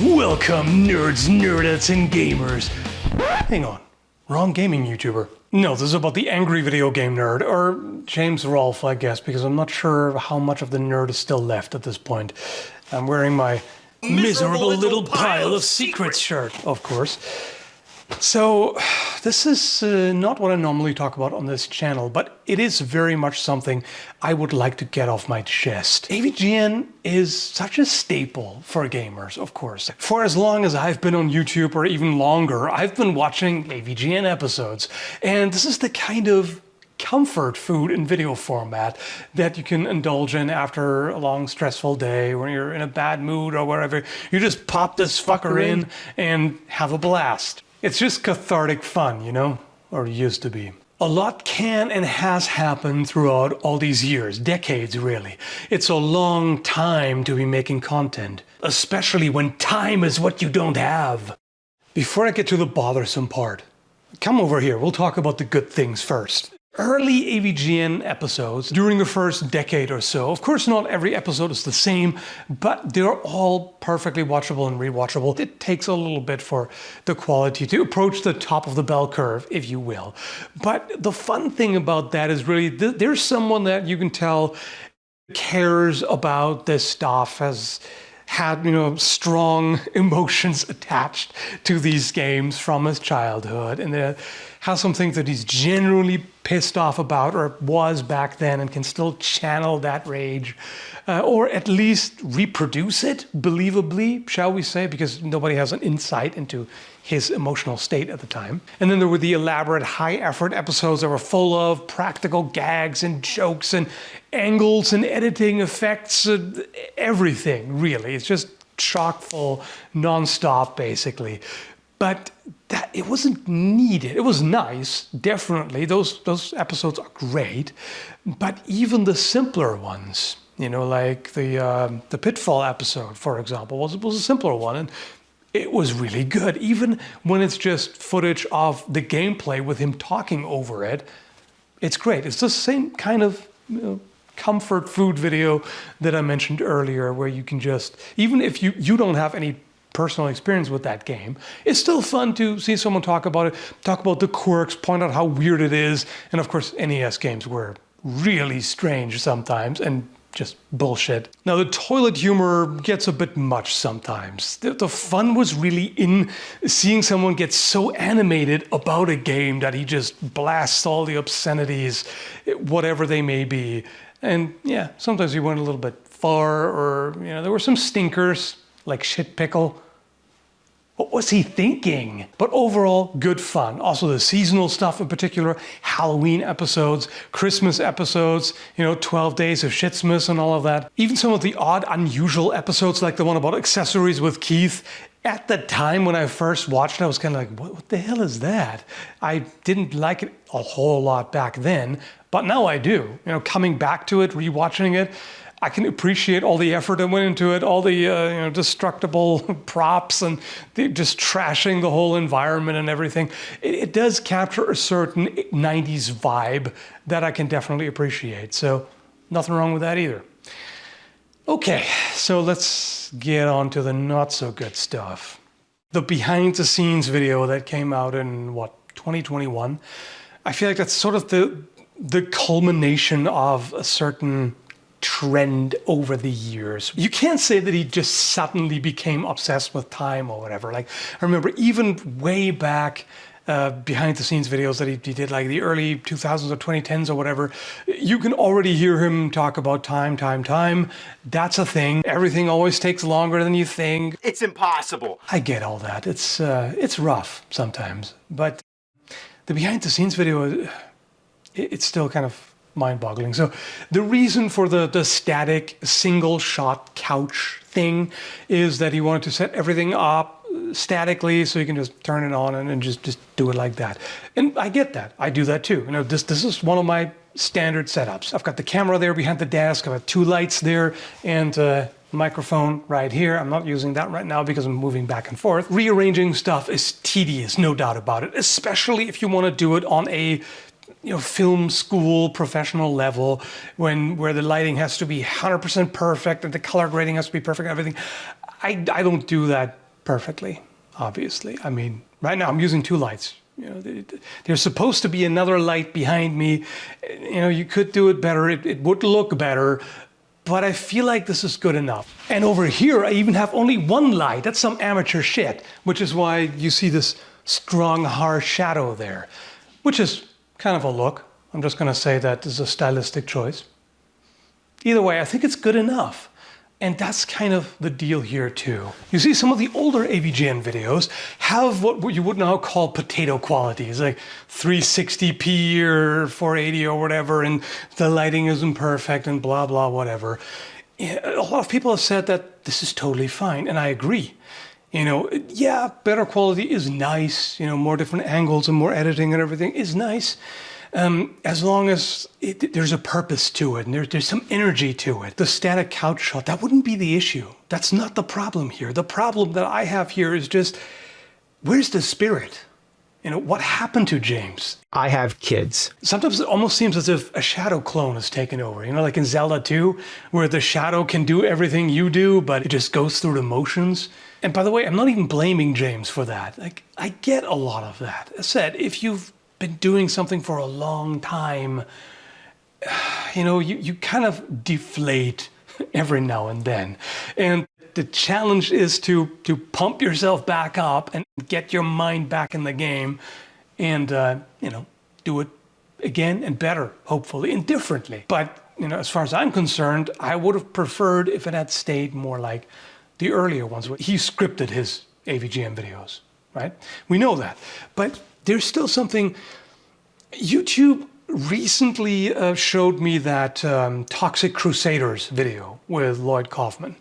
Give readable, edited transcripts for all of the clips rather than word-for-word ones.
Welcome, nerds, nerdettes, and gamers. Hang on, wrong gaming YouTuber. No, this is about the angry video game nerd, or James Rolfe, I guess, because I'm not sure how much of the nerd is still left at this point. I'm wearing my miserable little pile of secrets shirt, of course. So, this is not what I normally talk about on this channel, but it is very much something I would like to get off my chest. AVGN is such a staple for gamers, of course. For as long as I've been on YouTube, or even longer, I've been watching AVGN episodes. And this is the kind of comfort food in video format that you can indulge in after a long stressful day when you're in a bad mood or whatever. You just pop this fucker in and have a blast. It's just cathartic fun, you know? Or used to be. A lot can and has happened throughout all these years, decades really. It's a long time to be making content, especially when time is what you don't have. Before I get to the bothersome part, come over here, we'll talk about the good things first. Early AVGN episodes during the first decade or so, of course not every episode is the same, but they're all perfectly watchable and rewatchable. It takes a little bit for the quality to approach the top of the bell curve, if you will. But the fun thing about that is really there's someone that you can tell cares about this stuff, has had, strong emotions attached to these games from his childhood, and has some things that he's genuinely pissed off about, or was back then, and can still channel that rage, or at least reproduce it believably, shall we say, because nobody has an insight into his emotional state at the time. And then there were the elaborate high-effort episodes that were full of practical gags and jokes and angles and editing effects, everything, really. It's just chock full, non-stop, basically. But it wasn't needed. It was nice, definitely. Those episodes are great. But even the simpler ones, like the Pitfall episode, for example, was a simpler one. And it was really good. Even when it's just footage of the gameplay with him talking over it, it's great. It's the same kind of comfort food video that I mentioned earlier, where you can just, even if you don't have any personal experience with that game, it's still fun to see someone talk about it, talk about the quirks, point out how weird it is. And of course, NES games were really strange sometimes and just bullshit. Now, the toilet humor gets a bit much sometimes. The fun was really in seeing someone get so animated about a game that he just blasts all the obscenities, whatever they may be. And yeah, sometimes he went a little bit far, or there were some stinkers, like shit pickle. What was he thinking? But overall, good fun. Also the seasonal stuff in particular, Halloween episodes, Christmas episodes, 12 Days of Shitsmas and all of that. Even some of the odd, unusual episodes, like the one about accessories with Keith. At the time when I first watched it, I was kind of like, what the hell is that? I didn't like it a whole lot back then, but now I do. Coming back to it, rewatching it, I can appreciate all the effort that went into it, all the destructible props and just trashing the whole environment and everything. It does capture a certain 90s vibe that I can definitely appreciate. So nothing wrong with that either. Okay, so let's get on to the not so good stuff. The behind the scenes video that came out in 2021. I feel like that's sort of the culmination of a certain trend over the years. You can't say that he just suddenly became obsessed with time or whatever. Like, I remember even way back behind the scenes videos that he did, like the early 2000s or 2010s or whatever, you can already hear him talk about time. That's a thing. Everything always takes longer than you think. It's impossible. I get all that. It's rough sometimes, but the behind the scenes video, it's still kind of mind-boggling. So the reason for the static single shot couch thing is that he wanted to set everything up statically so you can just turn it on and just do it like that. And I get that. I do that too. This is one of my standard setups. I've got the camera there behind the desk. I've got 2 lights there and microphone right here. I'm not using that right now because I'm moving back and forth. Rearranging stuff is tedious, no doubt about it, especially if you want to do it on a film school professional level where the lighting has to be 100% perfect and the color grading has to be perfect and everything. I don't do that perfectly, obviously. I mean, right now I'm using 2 lights. You know, there's supposed to be another light behind me. You know, you could do it better. It would look better, but I feel like this is good enough. And over here, I even have only 1 light. That's some amateur shit, which is why you see this strong, harsh shadow there, which is kind of a look. I'm just going to say that this is a stylistic choice. Either way, I think it's good enough. And that's kind of the deal here too. You see, some of the older AVGN videos have what you would now call potato qualities, like 360p or 480 or whatever, and the lighting isn't perfect and blah, blah, whatever. A lot of people have said that this is totally fine, and I agree. You know, yeah, better quality is nice, you know, more different angles and more editing and everything is nice. As long as there's a purpose to it and there's some energy to it. The static couch shot, that wouldn't be the issue. That's not the problem here. The problem that I have here is just, where's the spirit? You know, what happened to James? I have kids. Sometimes it almost seems as if a shadow clone has taken over. You know, like in Zelda 2, where the shadow can do everything you do, but it just goes through the motions. And by the way, I'm not even blaming James for that. Like, I get a lot of that. As said, if you've been doing something for a long time, you know, you kind of deflate every now and then. And the challenge is to pump yourself back up and get your mind back in the game and, you know, do it again and better, hopefully, and differently. But, you know, as far as I'm concerned, I would have preferred if it had stayed more like the earlier ones. He scripted his AVGN videos, right? We know that. But there's still something. YouTube recently showed me that Toxic Crusaders video with Lloyd Kaufman,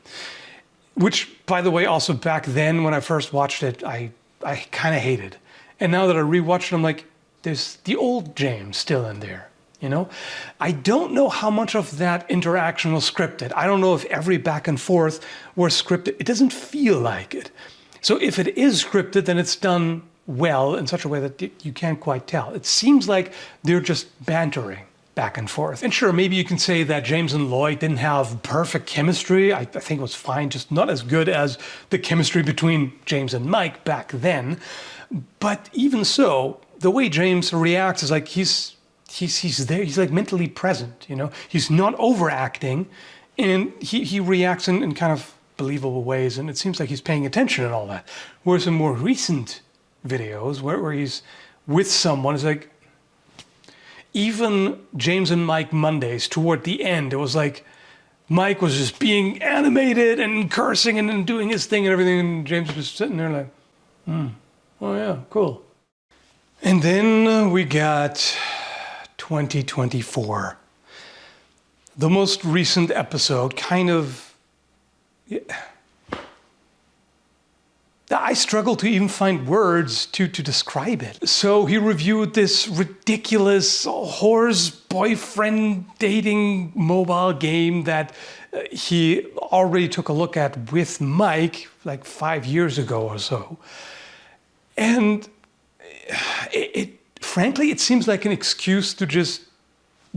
which, by the way, also back then when I first watched it, I kind of hated. And now that I rewatched it, I'm like, there's the old James still in there, you know? I don't know how much of that interaction was scripted. I don't know if every back and forth was scripted. It doesn't feel like it. So if it is scripted, then it's done well in such a way that you can't quite tell. It seems like they're just bantering back and forth. And sure, maybe you can say that James and Lloyd didn't have perfect chemistry. I think it was fine, just not as good as the chemistry between James and Mike back then. But even so, the way James reacts is like he's there, he's like mentally present, you know? He's not overacting, and he reacts in kind of believable ways, and it seems like he's paying attention and all that. Whereas in more recent videos where he's with someone, it's like, even James and Mike Mondays, toward the end, it was like Mike was just being animated and cursing and doing his thing and everything, and James was just sitting there like, oh yeah, cool. And then we got 2024. The most recent episode kind of... I struggle to even find words to describe it. So he reviewed this ridiculous horse boyfriend dating mobile game that he already took a look at with Mike like 5 years ago or so. And frankly, it seems like an excuse to just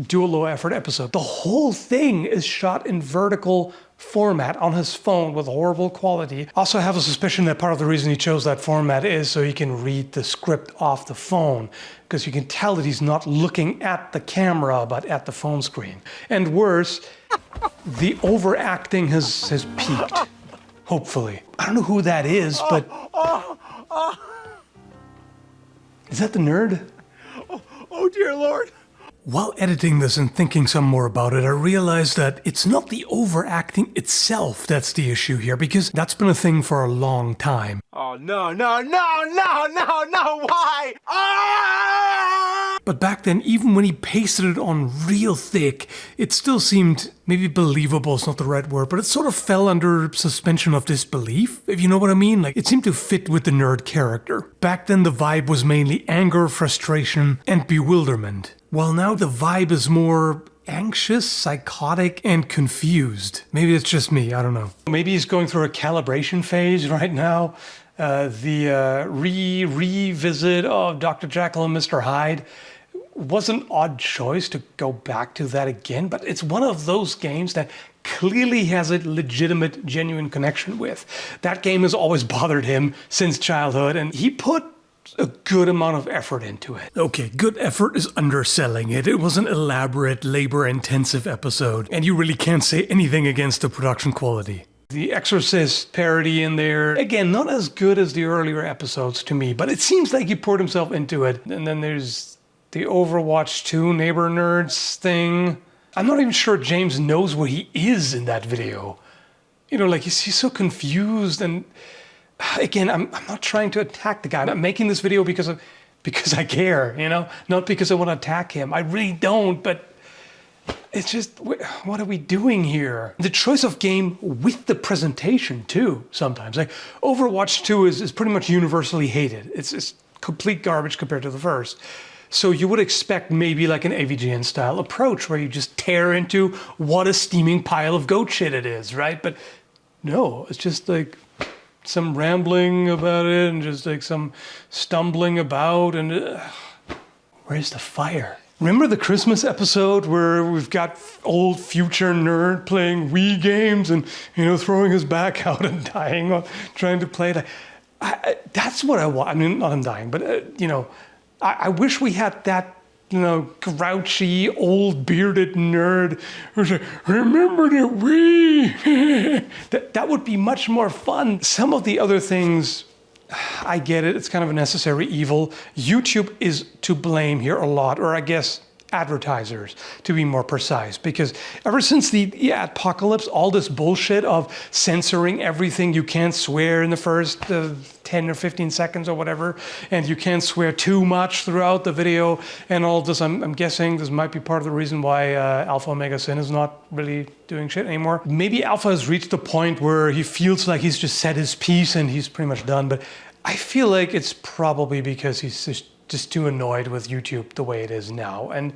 do a low effort episode. The whole thing is shot in vertical format on his phone with horrible quality. Also, I have a suspicion that part of the reason he chose that format is so he can read the script off the phone, because you can tell that he's not looking at the camera but at the phone screen. And worse, the overacting has peaked. Hopefully. I don't know who that is, but... Is that the nerd? Oh dear Lord. While editing this and thinking some more about it, I realized that it's not the overacting itself that's the issue here, because that's been a thing for a long time. Oh no, why? Ah! But back then, even when he pasted it on real thick, it still seemed, maybe believable is not the right word, but it sort of fell under suspension of disbelief, if you know what I mean. Like, it seemed to fit with the nerd character. Back then, the vibe was mainly anger, frustration, and bewilderment. While now the vibe is more anxious, psychotic, and confused. Maybe it's just me, I don't know. Maybe he's going through a calibration phase right now. The revisit of Dr. Jekyll and Mr. Hyde was an odd choice to go back to that again, but it's one of those games that clearly has a legitimate, genuine connection with. That game has always bothered him since childhood, and he put a good amount of effort into it. Okay, good effort is underselling it. It was an elaborate, labor-intensive episode, and you really can't say anything against the production quality. The Exorcist parody in there, again, not as good as the earlier episodes to me, but it seems like he poured himself into it. And then there's the Overwatch 2 Neighbor Nerds thing. I'm not even sure James knows what he is in that video. You know, like he's so confused, and again, I'm not trying to attack the guy. I'm making this video because I care, you know, not because I want to attack him. I really don't, but it's just, what are we doing here? The choice of game with the presentation too, sometimes. Like Overwatch 2 is pretty much universally hated. It's complete garbage compared to the first. So you would expect maybe like an AVGN style approach where you just tear into what a steaming pile of goat shit it is, right? But no, it's just like some rambling about it and just like some stumbling about, and where's the fire? Remember the Christmas episode where we've got old future nerd playing Wii games and, you know, throwing his back out and dying on trying to play it? That's what I want. I mean, not him dying, but, you know, I wish we had that, you know, grouchy, old bearded nerd who's like, remember the Wii? that would be much more fun. Some of the other things, I get it. It's kind of a necessary evil. YouTube is to blame here a lot, or I guess advertisers, to be more precise, because ever since the apocalypse, all this bullshit of censoring everything, you can't swear in the first 10 or 15 seconds or whatever, and you can't swear too much throughout the video, and all this, I'm guessing this might be part of the reason why Alpha Omega Sin is not really doing shit anymore. Maybe Alpha has reached the point where he feels like he's just said his piece and he's pretty much done, but I feel like it's probably because he's just too annoyed with YouTube the way it is now. And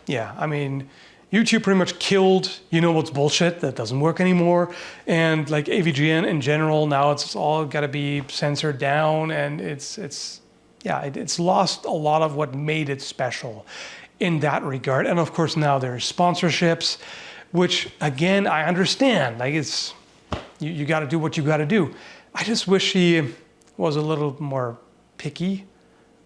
yeah, I mean, YouTube pretty much killed, you know what's bullshit, that doesn't work anymore. And like AVGN in general, now it's all got to be censored down, and it's lost a lot of what made it special in that regard. And of course now there's sponsorships, which again, I understand, like it's, you got to do what you got to do. I just wish he was a little more picky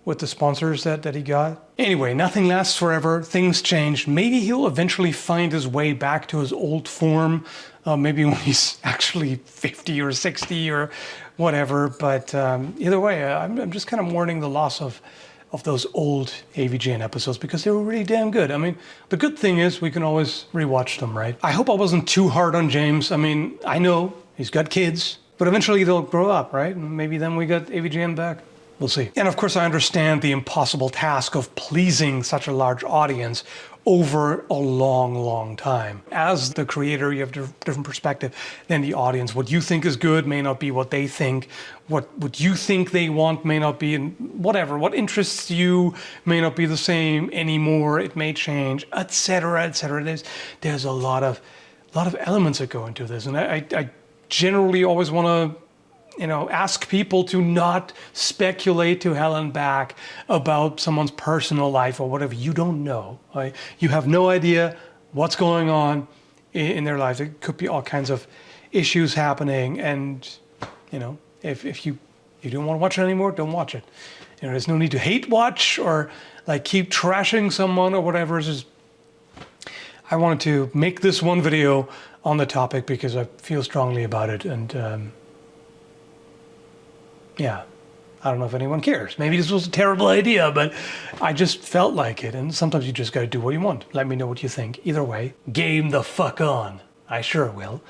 with the sponsors that he got. Anyway, nothing lasts forever. Things change. Maybe he'll eventually find his way back to his old form. Maybe when he's actually 50 or 60 or whatever. But either way, I'm just kind of mourning the loss of those old AVGN episodes because they were really damn good. I mean, the good thing is we can always rewatch them, right? I hope I wasn't too hard on James. I mean, I know he's got kids, but eventually they'll grow up, right? And maybe then we got AVGN back. We'll see. And of course, I understand the impossible task of pleasing such a large audience over a long, long time. As the creator, you have a different perspective than the audience. What you think is good may not be what they think. What you think they want may not be, and whatever. What interests you may not be the same anymore. It may change, etc., etc. There's a lot of elements that go into this, and I generally always want to, you know, ask people to not speculate to hell and back about someone's personal life or whatever. You don't know. Right? You have no idea what's going on in their lives. There could be all kinds of issues happening, and you know, if you don't want to watch it anymore, don't watch it. You know, there's no need to hate watch or like keep trashing someone or whatever. It's just, I wanted to make this one video on the topic because I feel strongly about it, and yeah, I don't know if anyone cares. Maybe this was a terrible idea, but I just felt like it. And sometimes you just got to do what you want. Let me know what you think. Either way, game the fuck on. I sure will.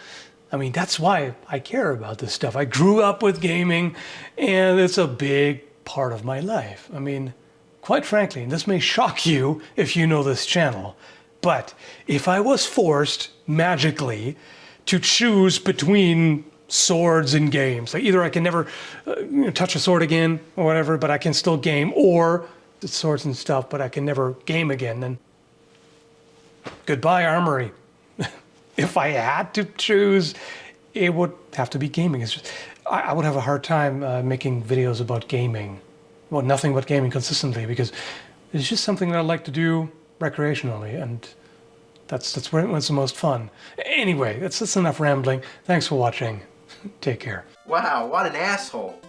I mean, that's why I care about this stuff. I grew up with gaming, and it's a big part of my life. I mean, quite frankly, and this may shock you if you know this channel, but if I was forced magically to choose between swords in games, like either I can never touch a sword again or whatever, but I can still game, or the swords and stuff, but I can never game again, then goodbye armory. If I had to choose, it would have to be gaming. It's just, I would have a hard time making videos about gaming. Well, nothing but gaming consistently, because it's just something that I like to do recreationally, and That's when it's the most fun. Anyway, that's enough rambling. Thanks for watching. Take care. Wow, what an asshole.